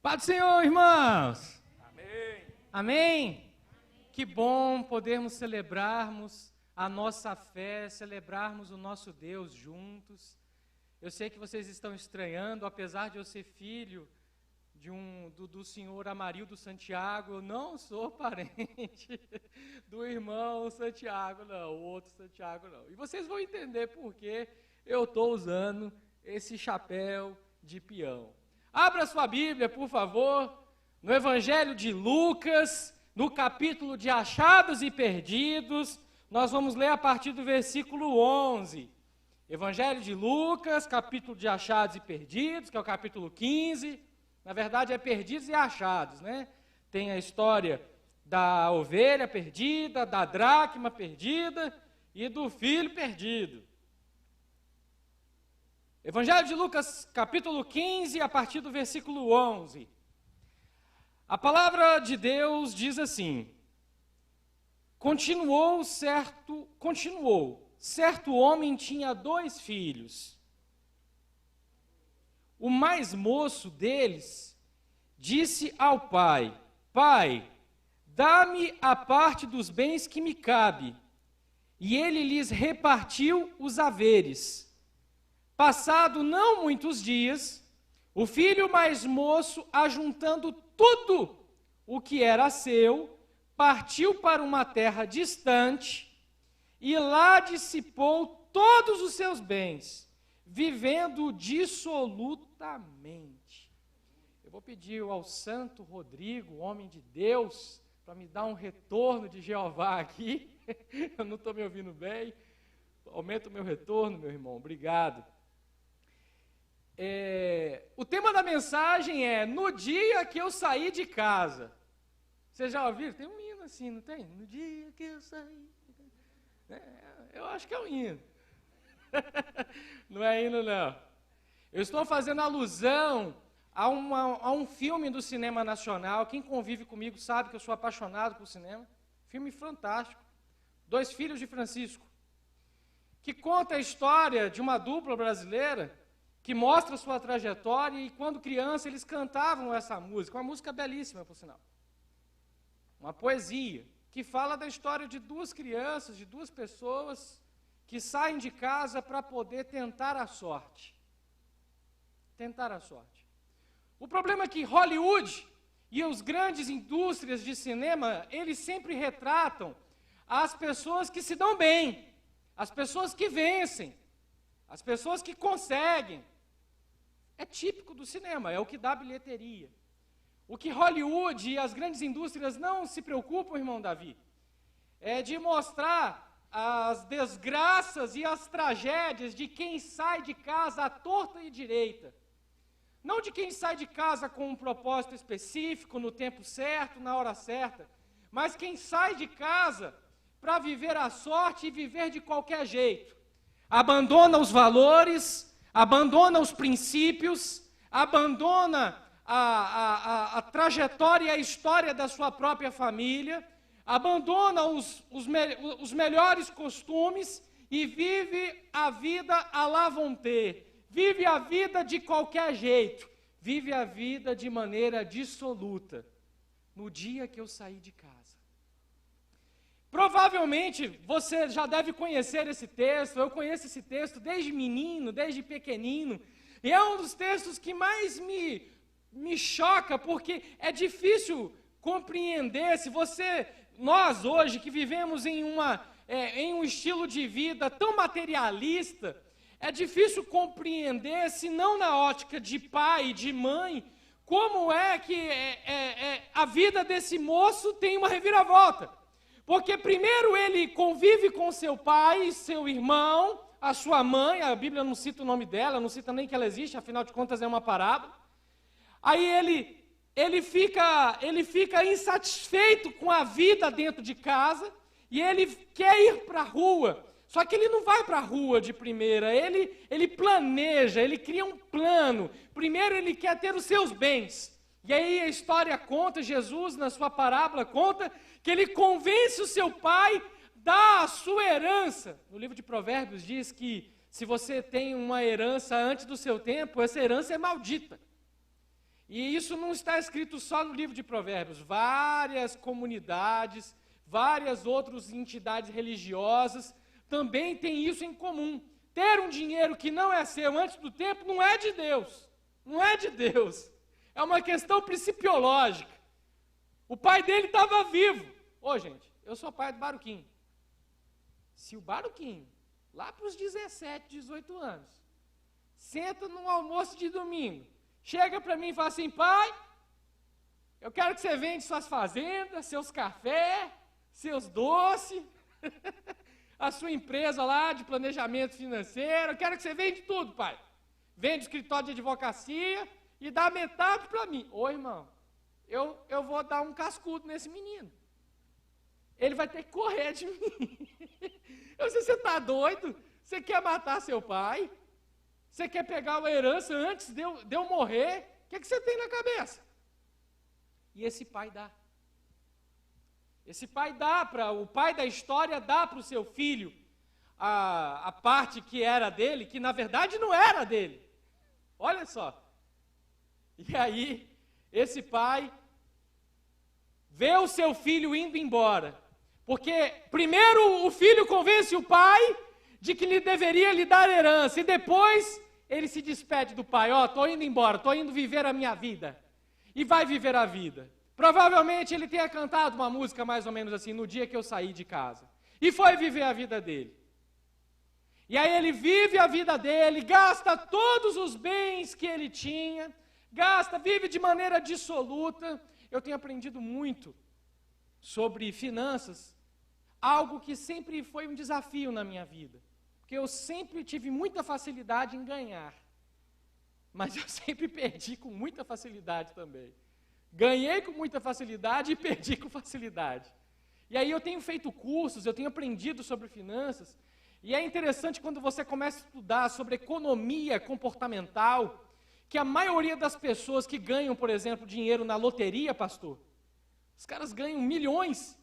Paz do Senhor, irmãos! Amém. Amém? Que bom podermos celebrarmos a nossa fé, celebrarmos o nosso Deus juntos. Eu sei que vocês estão estranhando, apesar de eu ser filho do senhor Amarildo Santiago, eu não sou parente do irmão Santiago, não, o outro Santiago não. E vocês vão entender por que eu estou usando esse chapéu de peão. Abra sua Bíblia, por favor, no Evangelho de Lucas, no capítulo de Achados e Perdidos. Nós vamos ler a partir do versículo 11. Evangelho de Lucas, capítulo de Achados e Perdidos, que é o capítulo 15. Na verdade, é Perdidos e Achados, né? Tem a história da ovelha perdida, da dracma perdida e do filho perdido. Evangelho de Lucas, capítulo 15, a partir do versículo 11. A palavra de Deus diz assim: Continuou, certo homem tinha 2 filhos. O mais moço deles disse ao pai: Pai, dá-me a parte dos bens que me cabe. E ele lhes repartiu os haveres. Passado não muitos dias, o filho mais moço, ajuntando tudo o que era seu, partiu para uma terra distante e lá dissipou todos os seus bens, vivendo dissolutamente. Eu vou pedir ao Santo Rodrigo, homem de Deus, para me dar um retorno de Jeová aqui. Eu não estou me ouvindo bem. Aumenta o meu retorno, meu irmão. Obrigado. O tema da mensagem é No dia que eu saí de casa. Vocês já ouviram? Tem um hino assim, não tem? No dia que eu saí de casa. Eu acho que é um hino. Não é hino, não. Eu estou fazendo alusão a um filme do cinema nacional. Quem convive comigo sabe que eu sou apaixonado por cinema. Filme fantástico. 2 Filhos de Francisco. Que conta a história de uma dupla brasileira que mostra sua trajetória, e quando criança eles cantavam essa música, uma música belíssima, por sinal. Uma poesia, que fala da história de 2 crianças, de 2 pessoas que saem de casa para poder tentar a sorte. Tentar a sorte. O problema é que Hollywood e as grandes indústrias de cinema, eles sempre retratam as pessoas que se dão bem, as pessoas que vencem, as pessoas que conseguem. É típico do cinema, é o que dá bilheteria. O que Hollywood e as grandes indústrias não se preocupam, irmão Davi, é de mostrar as desgraças e as tragédias de quem sai de casa à torta e direita. Não de quem sai de casa com um propósito específico, no tempo certo, na hora certa, mas quem sai de casa para viver a sorte e viver de qualquer jeito. Abandona os valores, abandona os princípios, abandona a trajetória e a história da sua própria família, abandona os melhores costumes e vive a vida à la vontade, vive a vida de qualquer jeito, vive a vida de maneira dissoluta. No dia que eu saí de casa. Provavelmente você já deve conhecer esse texto. Eu conheço esse texto desde menino, desde pequenino, e é um dos textos que mais me choca, porque é difícil compreender. Nós hoje que vivemos em um estilo de vida tão materialista, é difícil compreender, se não na ótica de pai e de mãe, como é que a vida desse moço tem uma reviravolta. Porque primeiro ele convive com seu pai, seu irmão, a sua mãe, a Bíblia não cita o nome dela, não cita nem que ela existe, afinal de contas é uma parábola. Aí ele fica insatisfeito com a vida dentro de casa, e ele quer ir para a rua. Só que ele não vai para a rua de primeira, ele planeja, ele cria um plano. Primeiro ele quer ter os seus bens. E aí a história conta, Jesus na sua parábola conta, que ele convence o seu pai da sua herança. No livro de Provérbios diz que se você tem uma herança antes do seu tempo, essa herança é maldita. E isso não está escrito só no livro de Provérbios. Várias comunidades, várias outras entidades religiosas também têm isso em comum. Ter um dinheiro que não é seu antes do tempo não é de Deus. Não é de Deus. É uma questão principiológica. O pai dele estava vivo. Ô, gente, eu sou pai do Baruquinho. Se o Baruquinho, lá para os 17, 18 anos, senta num almoço de domingo, chega para mim e fala assim: pai, eu quero que você vende suas fazendas, seus cafés, seus doces, a sua empresa lá de planejamento financeiro, eu quero que você vende tudo, pai. Vende o escritório de advocacia e dá metade para mim. Ô, irmão, eu vou dar um cascudo nesse menino. Ele vai ter que correr de mim. Eu sei, você está doido? Você quer matar seu pai? Você quer pegar uma herança antes de eu morrer? O que você tem na cabeça? E esse pai dá. Esse pai dá o pai da história dá para o seu filho a parte que era dele, que na verdade não era dele. Olha só. E aí, esse pai vê o seu filho indo embora. Porque primeiro o filho convence o pai de que lhe deveria lhe dar herança, e depois ele se despede do pai: ó, estou indo embora, estou indo viver a minha vida. E vai viver a vida. Provavelmente ele tenha cantado uma música mais ou menos assim: no dia que eu saí de casa. E foi viver a vida dele. E aí ele vive a vida dele, gasta todos os bens que ele tinha, vive de maneira dissoluta. Eu tenho aprendido muito sobre finanças, algo que sempre foi um desafio na minha vida. Porque eu sempre tive muita facilidade em ganhar, mas eu sempre perdi com muita facilidade também. Ganhei com muita facilidade e perdi com facilidade. E aí eu tenho feito cursos, eu tenho aprendido sobre finanças, e é interessante quando você começa a estudar sobre economia comportamental, que a maioria das pessoas que ganham, por exemplo, dinheiro na loteria, pastor, os caras ganham milhões,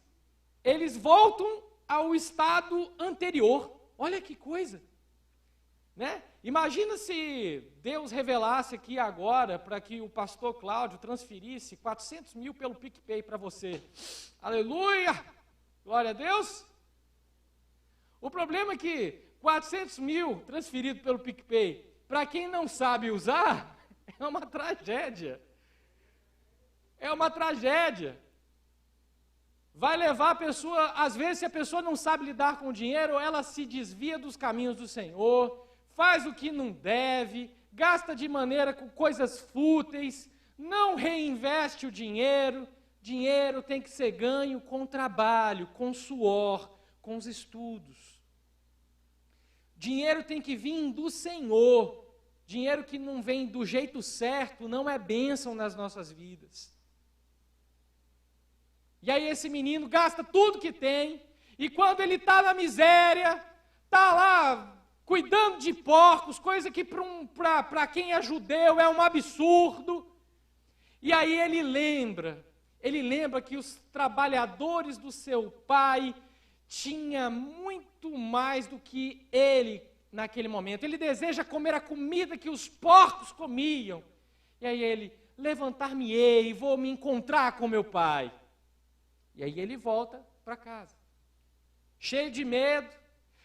eles voltam ao estado anterior. Olha que coisa, né? Imagina se Deus revelasse aqui agora para que o pastor Cláudio transferisse 400 mil pelo PicPay para você. Aleluia! Glória a Deus! O problema é que 400 mil transferido pelo PicPay, para quem não sabe usar, é uma tragédia. É uma tragédia. Vai levar a pessoa, às vezes, se a pessoa não sabe lidar com o dinheiro, ela se desvia dos caminhos do Senhor, faz o que não deve, gasta de maneira com coisas fúteis, não reinveste o dinheiro. Dinheiro tem que ser ganho com trabalho, com suor, com os estudos. Dinheiro tem que vir do Senhor. Dinheiro que não vem do jeito certo não é bênção nas nossas vidas. E aí esse menino gasta tudo que tem, e quando ele está na miséria, está lá cuidando de porcos, coisa que para quem é judeu é um absurdo. E aí ele lembra que os trabalhadores do seu pai tinham muito mais do que ele naquele momento. Ele deseja comer a comida que os porcos comiam. E aí ele: levantar-me-ei e vou me encontrar com meu pai. E aí ele volta para casa, cheio de medo,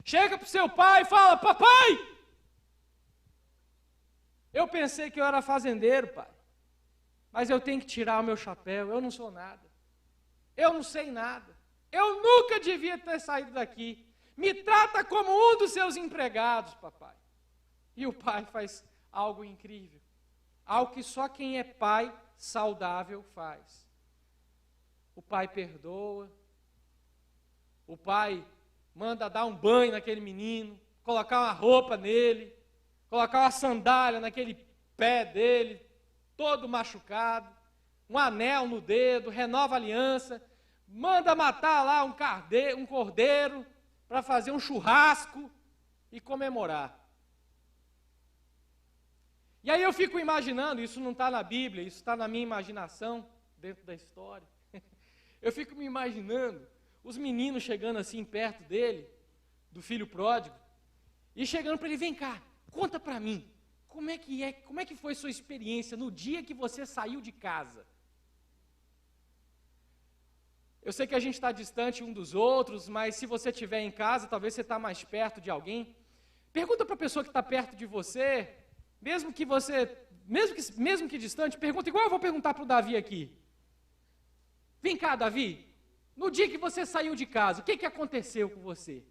chega para o seu pai e fala: papai, eu pensei que eu era fazendeiro, pai, mas eu tenho que tirar o meu chapéu, eu não sou nada, eu não sei nada, eu nunca devia ter saído daqui, me trata como um dos seus empregados, papai. E o pai faz algo incrível, algo que só quem é pai saudável faz. O pai perdoa, o pai manda dar um banho naquele menino, colocar uma roupa nele, colocar uma sandália naquele pé dele, todo machucado, um anel no dedo, renova a aliança, manda matar lá um cordeiro para fazer um churrasco e comemorar. E aí eu fico imaginando, isso não está na Bíblia, isso está na minha imaginação, dentro da história. Eu fico me imaginando os meninos chegando assim perto dele, do filho pródigo, e chegando para ele: vem cá, conta para mim, Como é que foi sua experiência no dia que você saiu de casa? Eu sei que a gente está distante um dos outros, mas se você estiver em casa, talvez você está mais perto de alguém. Pergunta para a pessoa que está perto de você, mesmo que distante, pergunta igual eu vou perguntar para o Davi aqui. Vem cá, Davi, no dia que você saiu de casa, o que aconteceu com você?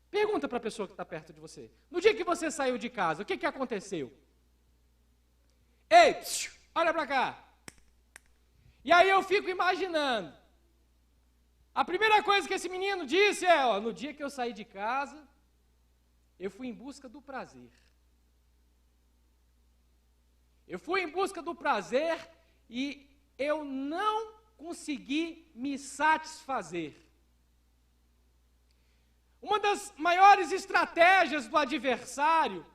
Pergunta para a pessoa que está perto de você. No dia que você saiu de casa, o que aconteceu? Ei, olha para cá. E aí eu fico imaginando. A primeira coisa que esse menino disse é, no dia que eu saí de casa, eu fui em busca do prazer. Eu fui em busca do prazer e eu não consegui me satisfazer. Uma das maiores estratégias do adversário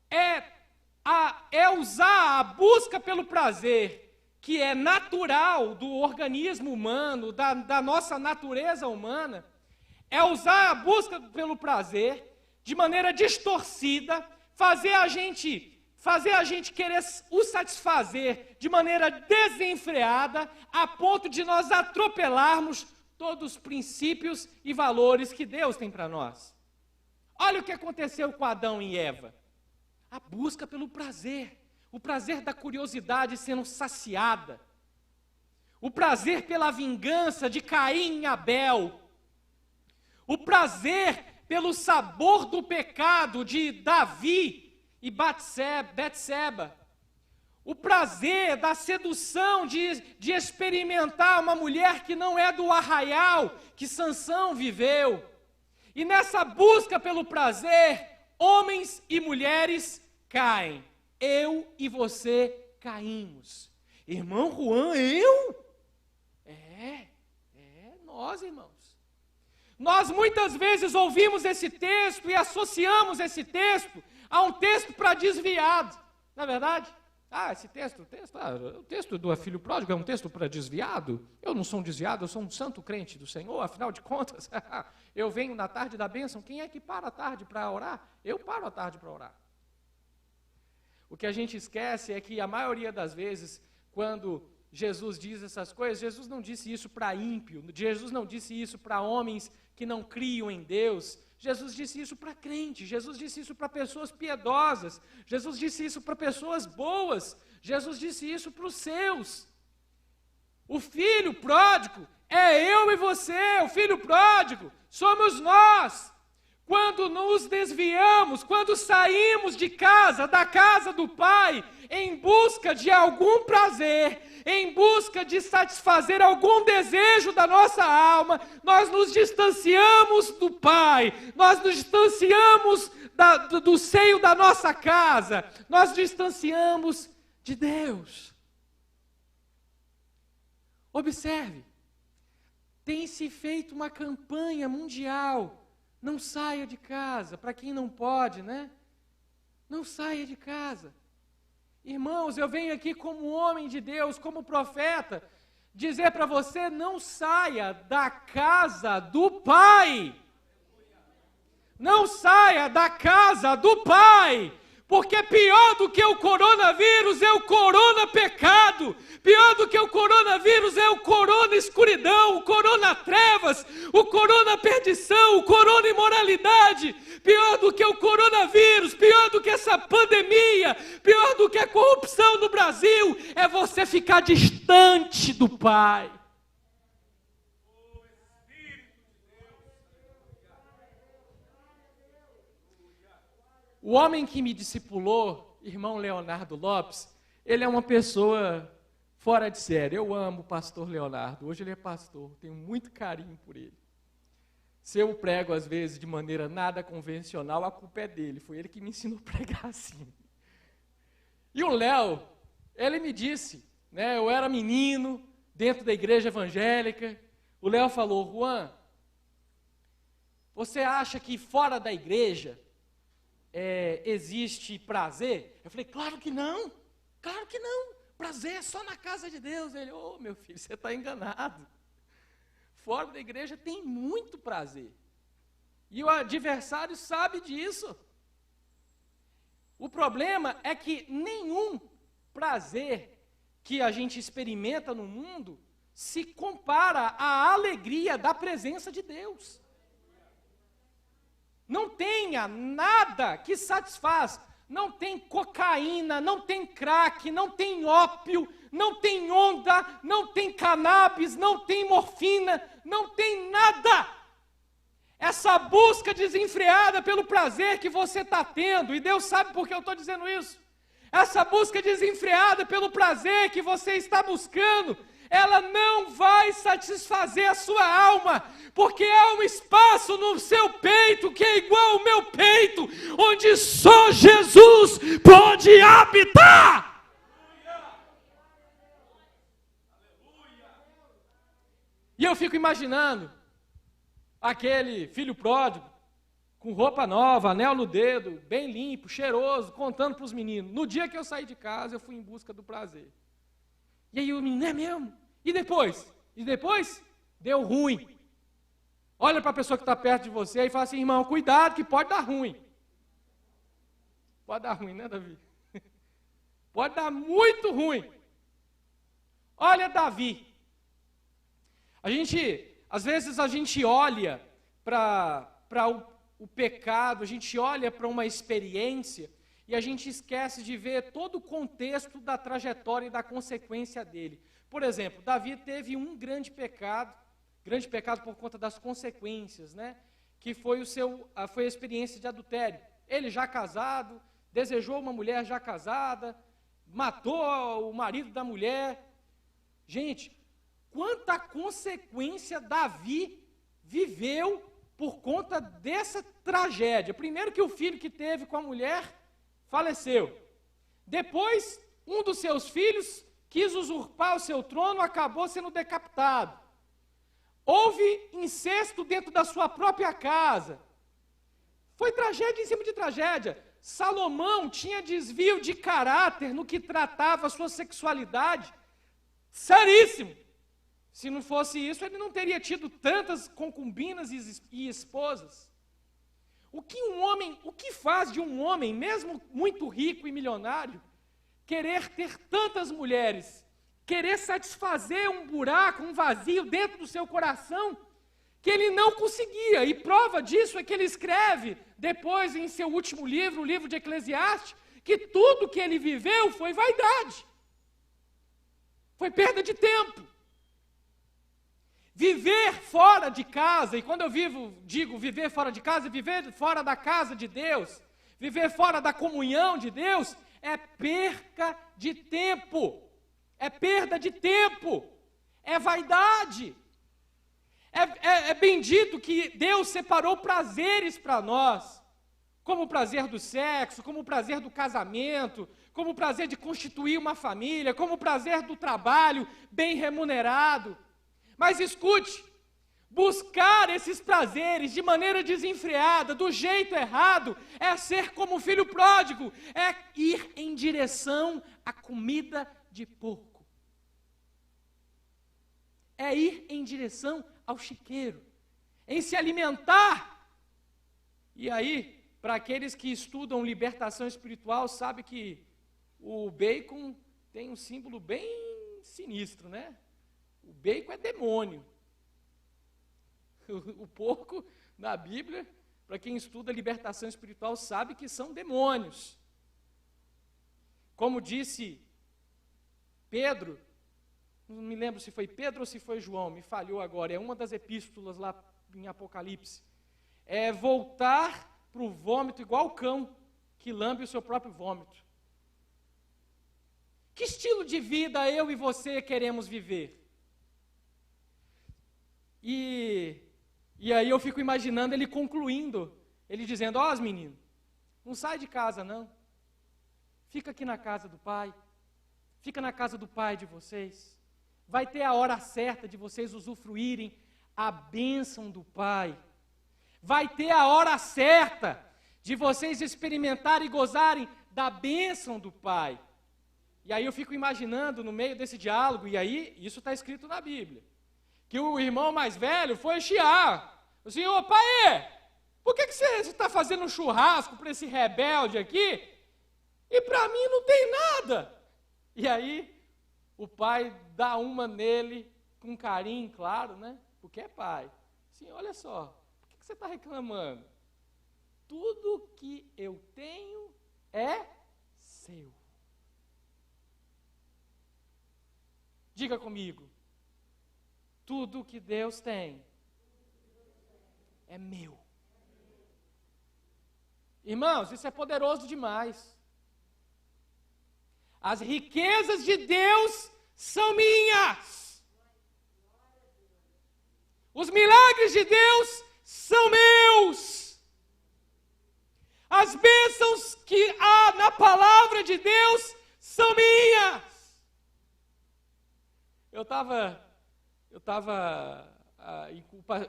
é usar a busca pelo prazer, que é natural do organismo humano, da nossa natureza humana, é usar a busca pelo prazer de maneira distorcida, fazer a gente querer o satisfazer de maneira desenfreada, a ponto de nós atropelarmos todos os princípios e valores que Deus tem para nós. Olha o que aconteceu com Adão e Eva. A busca pelo prazer. O prazer da curiosidade sendo saciada. O prazer pela vingança de Caim e Abel. O prazer pelo sabor do pecado de Davi e Betseba. O prazer da sedução de experimentar uma mulher que não é do arraial que Sansão viveu. E nessa busca pelo prazer, homens e mulheres caem. Eu e você caímos. Irmão Juan, eu? Nós, irmãos. Nós muitas vezes ouvimos esse texto e associamos esse texto a um texto para desviado. Não é verdade? O texto do filho pródigo é um texto para desviado? Eu não sou um desviado, eu sou um santo crente do Senhor, afinal de contas, eu venho na tarde da bênção. Quem é que para a tarde para orar? Eu paro a tarde para orar. O que a gente esquece é que a maioria das vezes, quando Jesus diz essas coisas, Jesus não disse isso para ímpio, Jesus não disse isso para homens que não criam em Deus, Jesus disse isso para crente, Jesus disse isso para pessoas piedosas, Jesus disse isso para pessoas boas, Jesus disse isso para os seus. O filho pródigo é eu e você, o filho pródigo somos nós. Quando nos desviamos, quando saímos de casa, da casa do Pai, em busca de algum prazer, em busca de satisfazer algum desejo da nossa alma, nós nos distanciamos do Pai, nós nos distanciamos do seio da nossa casa, nós distanciamos de Deus. Observe, tem se feito uma campanha mundial. Não saia de casa, para quem não pode, né? Não saia de casa. Irmãos, eu venho aqui como homem de Deus, como profeta, dizer para você, não saia da casa do Pai. Não saia da casa do Pai. Porque pior do que o coronavírus é o corona pecado, pior do que o coronavírus é o corona escuridão, o corona trevas, o corona perdição, o corona imoralidade, pior do que o coronavírus, pior do que essa pandemia, pior do que a corrupção no Brasil, é você ficar distante do Pai. O homem que me discipulou, irmão Leonardo Lopes, ele é uma pessoa fora de série. Eu amo o pastor Leonardo, hoje ele é pastor, tenho muito carinho por ele. Se eu prego às vezes de maneira nada convencional, a culpa é dele, foi ele que me ensinou a pregar assim. E o Léo, ele me disse, né, eu era menino, dentro da igreja evangélica, o Léo falou, Juan, você acha que fora da igreja existe prazer? Eu falei, claro que não, prazer é só na casa de Deus. Ele, meu filho, você está enganado, fora da igreja tem muito prazer, e o adversário sabe disso. O problema é que nenhum prazer que a gente experimenta no mundo se compara à alegria da presença de Deus. Não tenha nada que satisfaz. Não tem cocaína, não tem crack, não tem ópio, não tem onda, não tem cannabis, não tem morfina, não tem nada. Essa busca desenfreada pelo prazer que você está tendo, e Deus sabe por que eu estou dizendo isso. Essa busca desenfreada pelo prazer que você está buscando, ela não vai satisfazer a sua alma, porque há um espaço no seu peito que é igual ao meu peito, onde só Jesus pode habitar. E eu fico imaginando aquele filho pródigo, com roupa nova, anel no dedo, bem limpo, cheiroso, contando para os meninos: no dia que eu saí de casa, eu fui em busca do prazer. E aí o menino: é mesmo? E depois? E depois? Deu ruim. Olha para a pessoa que está perto de você e fala assim: irmão, cuidado que pode dar ruim. Pode dar ruim, né, Davi? Pode dar muito ruim. Olha Davi. Às vezes a gente olha para o pecado, a gente olha para uma experiência e a gente esquece de ver todo o contexto da trajetória e da consequência dele. Por exemplo, Davi teve um grande pecado por conta das consequências, né? Que foi a experiência de adultério. Ele já casado, desejou uma mulher já casada, matou o marido da mulher. Gente, quanta consequência Davi viveu por conta dessa tragédia. Primeiro que o filho que teve com a mulher faleceu. Depois, um dos seus filhos quis usurpar o seu trono, acabou sendo decapitado. Houve incesto dentro da sua própria casa. Foi tragédia em cima de tragédia. Salomão tinha desvio de caráter no que tratava a sua sexualidade. Seríssimo. Se não fosse isso, ele não teria tido tantas concubinas e esposas. O que faz de um homem, mesmo muito rico e milionário, querer ter tantas mulheres, querer satisfazer um buraco, um vazio dentro do seu coração, que ele não conseguia? E prova disso é que ele escreve, depois em seu último livro, o livro de Eclesiastes, que tudo que ele viveu foi vaidade, foi perda de tempo. Viver fora de casa, e quando eu digo viver fora de casa, viver fora da casa de Deus, viver fora da comunhão de Deus, é perca de tempo, é perda de tempo, é vaidade. É bendito que Deus separou prazeres para nós, como o prazer do sexo, como o prazer do casamento, como o prazer de constituir uma família, como o prazer do trabalho bem remunerado. Mas escute, buscar esses prazeres de maneira desenfreada, do jeito errado, é ser como o filho pródigo, é ir em direção à comida de porco. É ir em direção ao chiqueiro, em se alimentar. E aí, para aqueles que estudam libertação espiritual, sabe que o bacon tem um símbolo bem sinistro, né? O bacon é demônio. O porco, na Bíblia, para quem estuda libertação espiritual, sabe que são demônios. Como disse Pedro, não me lembro se foi Pedro ou se foi João, me falhou agora, é uma das epístolas lá em Apocalipse. É voltar para o vômito igual o cão que lambe o seu próprio vômito. Que estilo de vida eu e você queremos viver? E aí eu fico imaginando ele concluindo, ele dizendo: ó, menino, não sai de casa não, fica aqui na casa do pai, fica na casa do pai de vocês, vai ter a hora certa de vocês usufruírem a bênção do pai, vai ter a hora certa de vocês experimentarem e gozarem da bênção do pai. E aí eu fico imaginando no meio desse diálogo, e aí isso está escrito na Bíblia, que o irmão mais velho foi chiar. Assim: ô pai, por que você está fazendo um churrasco para esse rebelde aqui? E para mim não tem nada. E aí, o pai dá uma nele, com carinho, claro, né? Porque é pai. Assim, olha só, por que você está reclamando? Tudo que eu tenho é seu. Diga comigo. Tudo que Deus tem é meu. Irmãos, isso é poderoso demais. As riquezas de Deus são minhas. Os milagres de Deus são meus. As bênçãos que há na palavra de Deus são minhas.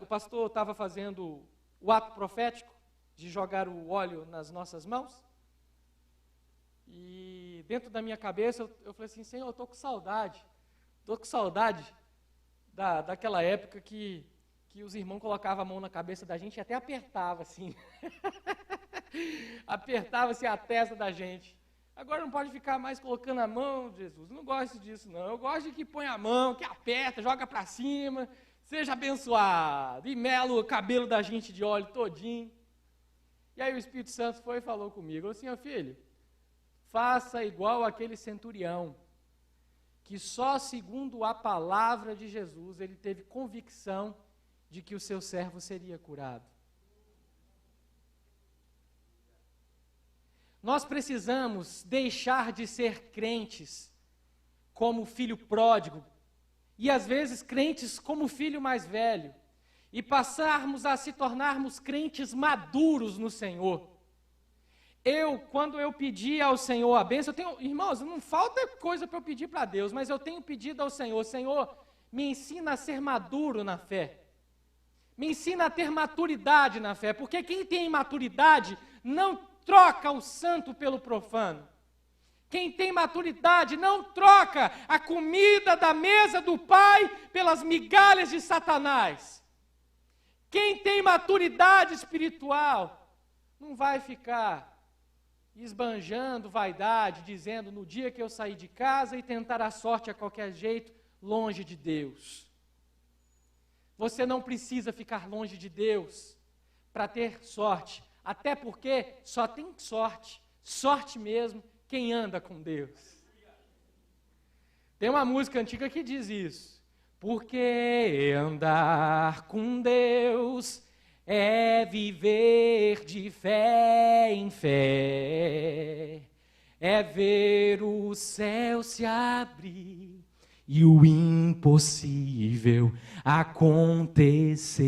O pastor estava fazendo o ato profético de jogar o óleo nas nossas mãos. E dentro da minha cabeça eu falei assim, Senhor, eu estou com saudade daquela época que os irmãos colocavam a mão na cabeça da gente e até apertava assim, apertava-se a testa da gente. Agora não pode ficar mais colocando a mão, Jesus, não gosto disso não, eu gosto de que põe a mão, que aperta, joga para cima, seja abençoado, e mela o cabelo da gente de óleo todinho. E aí o Espírito Santo foi e falou comigo, falou assim, ó filho, faça igual aquele centurião, que só segundo a palavra de Jesus, ele teve convicção de que o seu servo seria curado. Nós precisamos deixar de ser crentes como filho pródigo, e às vezes crentes como filho mais velho, e passarmos a se tornarmos crentes maduros no Senhor. Quando eu pedi ao Senhor a bênção, irmãos, não falta coisa para eu pedir para Deus, mas eu tenho pedido ao Senhor, Senhor, me ensina a ser maduro na fé. Me ensina a ter maturidade na fé, porque quem tem maturidade não troca o santo pelo profano. Quem tem maturidade não troca a comida da mesa do Pai pelas migalhas de Satanás. Quem tem maturidade espiritual não vai ficar esbanjando vaidade, dizendo no dia que eu sair de casa e tentar a sorte a qualquer jeito, longe de Deus. Você não precisa ficar longe de Deus para ter sorte, até porque só tem sorte mesmo, quem anda com Deus. Tem uma música antiga que diz isso, porque andar com Deus é viver de fé em fé, é ver o céu se abrir e o impossível acontecer.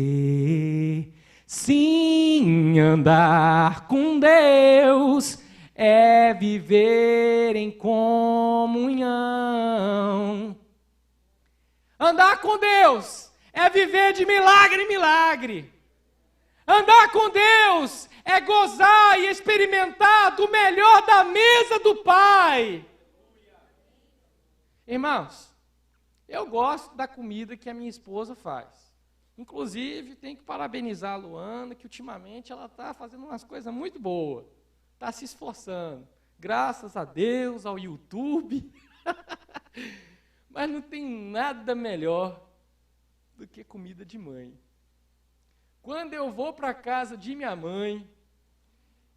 Sim, andar com Deus é viver em comunhão. Andar com Deus é viver de milagre em milagre. Andar com Deus é gozar e experimentar do melhor da mesa do Pai. Irmãos, eu gosto da comida que a minha esposa faz. Inclusive, tenho que parabenizar a Luana, que ultimamente ela está fazendo umas coisas muito boas. Está se esforçando. Graças a Deus, ao YouTube. Mas não tem nada melhor do que comida de mãe. Quando eu vou para a casa de minha mãe,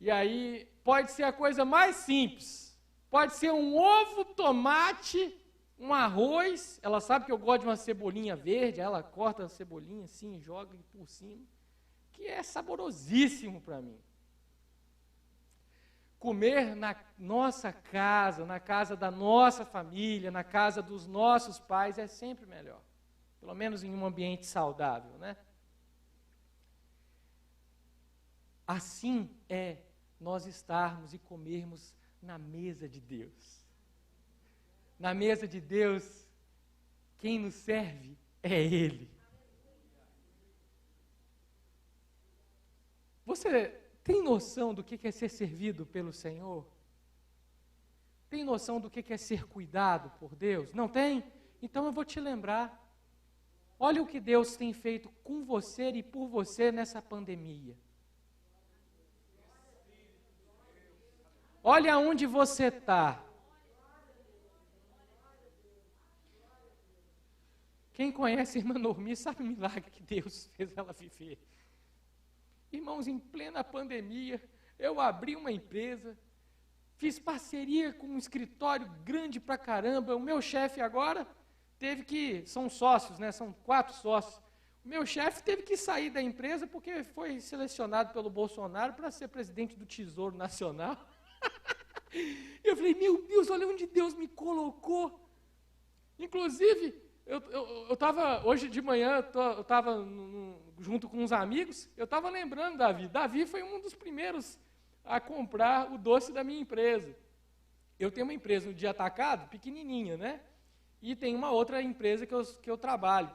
e aí pode ser a coisa mais simples, pode ser um ovo, tomate, um arroz, ela sabe que eu gosto de uma cebolinha verde, ela corta a cebolinha assim, joga por cima, que é saborosíssimo para mim. Comer na nossa casa, na casa da nossa família, na casa dos nossos pais é sempre melhor, pelo menos em um ambiente saudável, né? Assim é nós estarmos e comermos na mesa de Deus. Na mesa de Deus, quem nos serve é Ele. Você tem noção do que é ser servido pelo Senhor? Tem noção do que é ser cuidado por Deus? Não tem? Então eu vou te lembrar. Olha o que Deus tem feito com você e por você nessa pandemia. Olha onde você está. Quem conhece a irmã Normi sabe o milagre que Deus fez ela viver. Irmãos, em plena pandemia, eu abri uma empresa, fiz parceria com um escritório grande pra caramba. O meu chefe agora são sócios, né? São 4 sócios. O meu chefe teve que sair da empresa porque foi selecionado pelo Bolsonaro para ser presidente do Tesouro Nacional. Eu falei, meu Deus, olha onde Deus me colocou. Inclusive, eu estava, hoje de manhã, eu estava junto com uns amigos, eu estava lembrando Davi. Davi foi um dos primeiros a comprar o doce da minha empresa. Eu tenho uma empresa de atacado, pequenininha, né? E tem uma outra empresa que eu trabalho.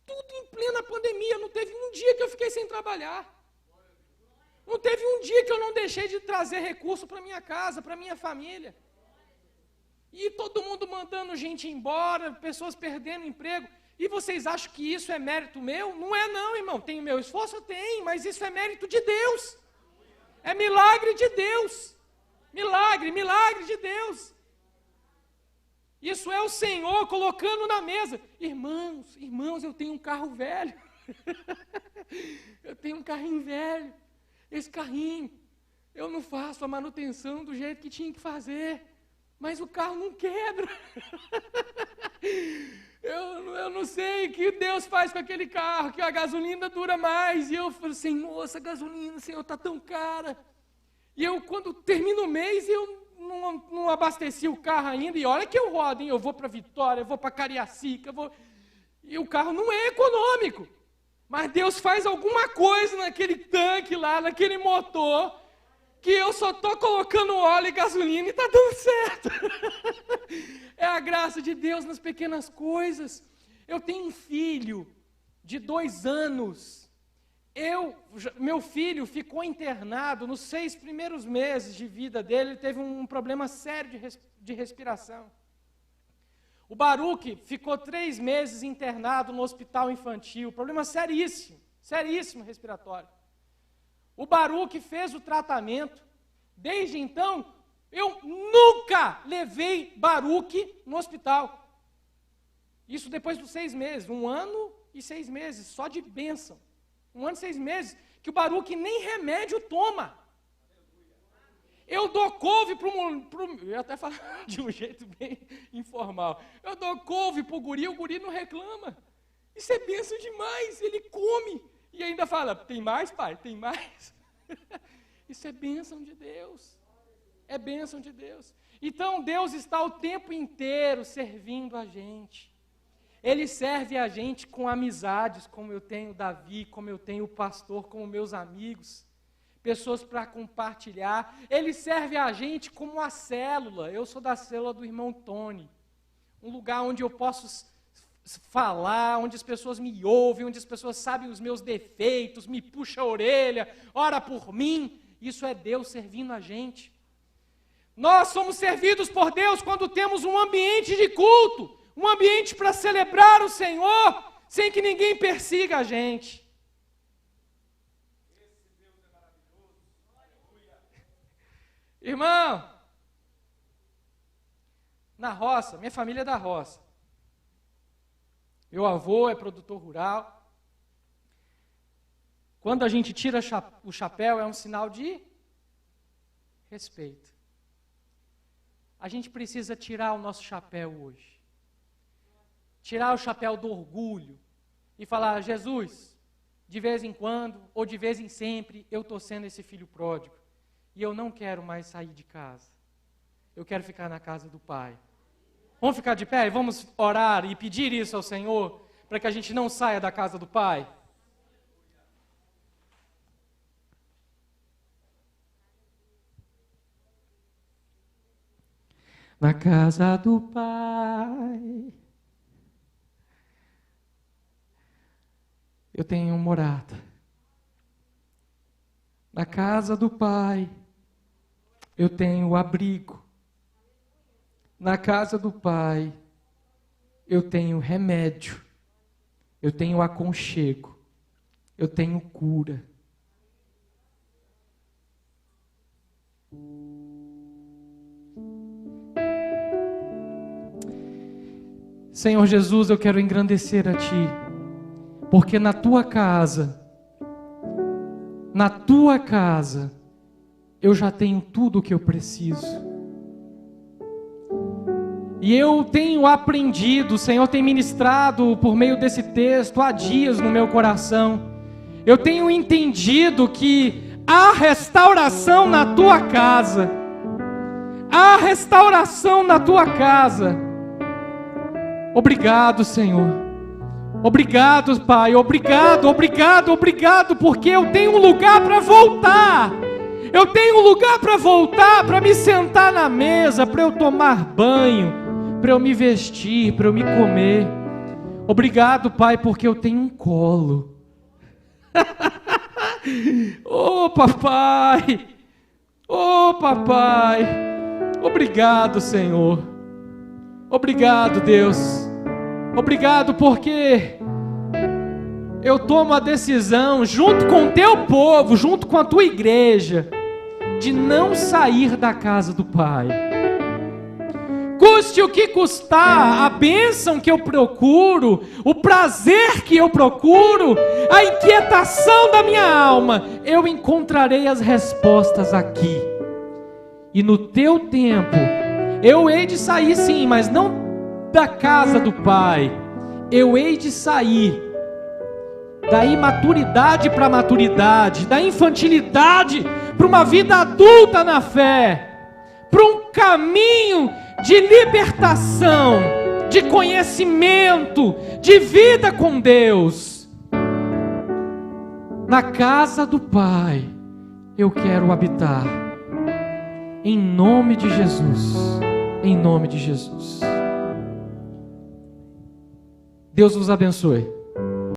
Tudo em plena pandemia, não teve um dia que eu fiquei sem trabalhar. Não teve um dia que eu não deixei de trazer recurso para minha casa, para minha família. E todo mundo mandando gente embora, pessoas perdendo emprego. E vocês acham que isso é mérito meu? Não é não, irmão. Tem o meu esforço? Tem, mas isso é mérito de Deus. É milagre de Deus. Milagre de Deus. Isso é o Senhor colocando na mesa. Irmãos, eu tenho um carro velho. Eu tenho um carrinho velho. Esse carrinho, eu não faço a manutenção do jeito que tinha que fazer. Mas o carro não quebra. Eu não sei o que Deus faz com aquele carro, que a gasolina dura mais. E eu falo assim, nossa, a gasolina, Senhor, está tão cara. E eu, quando termino o mês, eu não abasteci o carro ainda. E olha que eu rodo, hein? Eu vou para Vitória, eu vou para Cariacica, e o carro não é econômico. Mas Deus faz alguma coisa naquele tanque lá, naquele motor, que eu só estou colocando óleo e gasolina e está dando certo. É a graça de Deus nas pequenas coisas. Eu tenho um filho de 2 anos. Meu filho ficou internado nos 6 primeiros meses de vida dele. Ele teve um problema sério de respiração. O Baruque ficou 3 meses internado no hospital infantil. Problema seríssimo respiratório. O Baruque fez o tratamento. Desde então, eu nunca levei Baruque no hospital. Isso depois dos 6 meses, 1 ano e 6 meses, só de bênção. 1 ano e 6 meses, que o Baruque nem remédio toma. Eu dou couve eu ia até falar de um jeito bem informal. Eu dou couve para o guri não reclama. Isso é bênção demais, ele come. E ainda fala, tem mais, pai? Tem mais? Isso é bênção de Deus. É bênção de Deus. Então Deus está o tempo inteiro servindo a gente. Ele serve a gente com amizades, como eu tenho Davi, como eu tenho o pastor, como meus amigos. Pessoas para compartilhar. Ele serve a gente como a célula. Eu sou da célula do irmão Tony. Um lugar onde eu posso falar, onde as pessoas me ouvem, onde as pessoas sabem os meus defeitos, me puxa a orelha, ora por mim. Isso é Deus servindo a gente. Nós somos servidos por Deus quando temos um ambiente de culto, um ambiente para celebrar o Senhor, sem que ninguém persiga a gente. Irmão, na roça, minha família é da roça. Meu avô é produtor rural. Quando a gente tira o chapéu, é um sinal de respeito. A gente precisa tirar o nosso chapéu hoje. Tirar o chapéu do orgulho e falar, Jesus, de vez em quando, ou de vez em sempre, eu estou sendo esse filho pródigo. E eu não quero mais sair de casa. Eu quero ficar na casa do Pai. Vamos ficar de pé e vamos orar e pedir isso ao Senhor, para que a gente não saia da casa do Pai? Na casa do Pai, eu tenho morada. Na casa do Pai, eu tenho abrigo. Na casa do Pai, eu tenho remédio. Eu tenho aconchego. Eu tenho cura. Senhor Jesus, eu quero engrandecer a Ti, porque na Tua casa, eu já tenho tudo o que eu preciso. E eu tenho aprendido, o Senhor tem ministrado por meio desse texto há dias no meu coração. Eu tenho entendido que há restauração na Tua casa. Há restauração na Tua casa. Obrigado, Senhor. Obrigado, Pai. Obrigado, porque eu tenho um lugar para voltar. Eu tenho um lugar para voltar, para me sentar na mesa, para eu tomar banho, para eu me vestir, para eu me comer. Obrigado, Pai, porque eu tenho um colo. Oh, papai. Oh, papai. Obrigado, Senhor. Obrigado, Deus. Obrigado porque eu tomo a decisão, junto com o Teu povo, junto com a Tua igreja, de não sair da casa do Pai. Custe o que custar, a bênção que eu procuro, o prazer que eu procuro, a inquietação da minha alma, eu encontrarei as respostas aqui. E no Teu tempo, eu hei de sair sim, mas não da casa do Pai. Eu hei de sair da imaturidade para a maturidade, da infantilidade para uma vida adulta na fé, para um caminho de libertação, de conhecimento, de vida com Deus. Na casa do Pai eu quero habitar, em nome de Jesus, em nome de Jesus. Deus vos abençoe.